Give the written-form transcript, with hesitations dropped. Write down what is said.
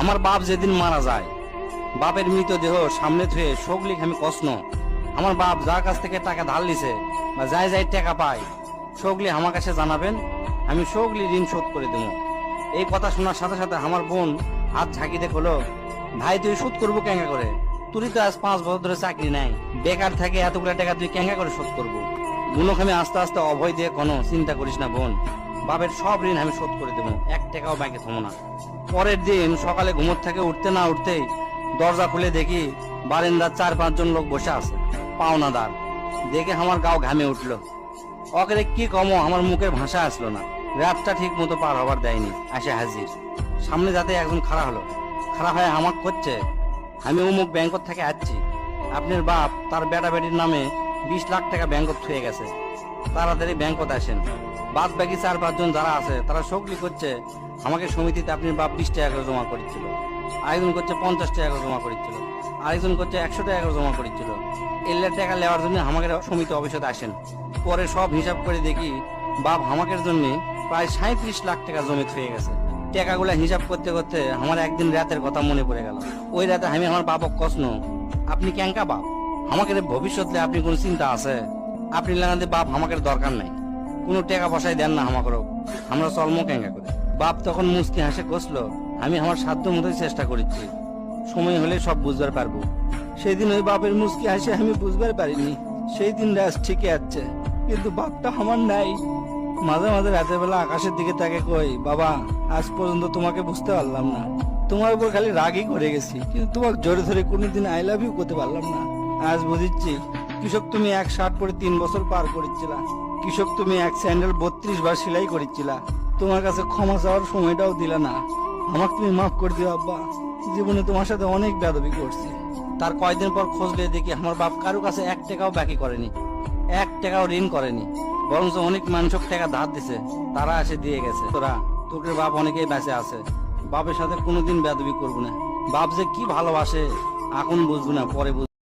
আমার বাপ যেদিন মারা যায়, বাপের মৃতদেহ সামনে থুয়ে সগলিক আমি কষ্ণ। আমার বাপ যার কাছ থেকে টাকা ধার লিছে বা যাই যাই টাকা পায়, সগলি আমার কাছে জানাবেন, আমি সগলি ঋণ শোধ করে দেব। এই কথা শোনার সাথে সাথে আমার বোন হাত ঝাঁকিতে হলো, ভাই তুই শোধ করবো কেঙ্গা করে? তুই তো আজ 5 বছর ধরে চাকরি নাই, বেকার থাকে এতগুলো টাকা তুই কেঙ্গা করে শোধ করবো? বুনকে আমি আস্তে আস্তে অভয় দিয়ে কোনো চিন্তা করিস না বোন, বাপের সব ঋণ আমি শোধ করে দেবো, 1 টাকাও ব্যাংকে থমো না। পরের দিন সকালে ঘুমোর থেকে উঠতে না উঠতেই দরজা খুলে দেখি বারান্দার 4-5 জন লোক বসে আছে, পাওনাদার। দেখে আমার গাও ঘামে উঠলো। অকেরে কি কমো, আমার মুখের ভাষা আসলো না। রাতটা ঠিক মতো পার হবার দেয়নি, আসে হাজির। সামনে যাতে একজন খাড়া হলো, খাড়া হয়ে আমাক করছে, আমি অমুক ব্যাংকত থেকে আসছি, আপনার বাপ তার বেটা বেটির নামে 20 লাখ টাকা ব্যাংকত থুয়ে গেছে, তাড়াতাড়ি ব্যাংকত আসেন। বাদ বাকি 4-5 জন যারা আছে তারা সকলি করছে আমাকে সমিতিতে আপনার বাপ 20 টাকা করে জমা করেছিল, আরেকজন করছে 50 টাকা করে জমা করেছিল, আরেকজন করছে 100 টাকা করে জমা করেছিল। এল্লার টাকা নেওয়ার জন্য আমাকে সমিতি অফিসে আসেন। পরে সব হিসাব করে দেখি বাপ আমাকের জন্য প্রায় 37 লাখ টাকা জমি থুয়ে গেছে। টাকাগুলা হিসাব করতে করতে আমার একদিন রাতের কথা মনে পড়ে গেল। ওই রাতে আমি আমার বাপক কষ্ণ, আপনি ক্যাঙ্কা বাপ, আমাকে ভবিষ্যতে আপনি কোন চিন্তা আছে? আপনি লাগাতে বাপ আমাকে দরকার নাই, কোনো টাকা পয়সায় দেন না আমাকেও, আমরা চলমো ক্যাঙ্কা করে। বাপ তখন মুস্কি হাসে কষলো, আমি আমার সাধ্য মতোই চেষ্টা করেছি, সময় হলে সব বুঝবার পারবো। সেই দিন ওই বাপের মুস্কি হাসে আমি বুঝবার পারিনি। সেই দিন রাত ঠিকই আছে, কিন্তু বাপটা আমার নাই। মাঝে মাঝে রাতের বেলা আকাশের দিকে তাকে কই, বাবা আজ পর্যন্ত তোমাকে বুঝতে পারলাম না, তোমার উপর খালি রাগই করে গেছি, কিন্তু তোমাকে জোরে ধরে কোনোদিন আই লাভ ইউ করতে পারলাম না। আজ বুঝিচ্ছি, কৃষক তুমি 1 শার্ট পরে 3 বছর পার করেছিলা, কৃষক তুমি 1 স্যান্ডেল 32 বার সেলাই করেছিলা, তোমার কাছে ক্ষমা চাওয়ার সময়টাও দিলা না। আমাকে তুমি মাফ করে দিও আব্বা, জীবনে তোমার সাথে অনেক বেয়াদবি করছি। তার কয়েকদিন পর খোঁজলে দেখি আমার বাপ কারো কাছে 1 টাকাও বাকি করেনি, 1 টাকাও ঋণ করেনি, বরঞ্চ অনেক মানুষক টাকা ধার দিছে, তারা এসে দিয়ে গেছে। তোর বাপ অনেকেই বেঁচে আছে, বাপের সাথে কোনোদিন বেয়াদবি করবো না। বাপ যে কি ভালোবাসে এখন বুঝবো না, পরে বুঝবো।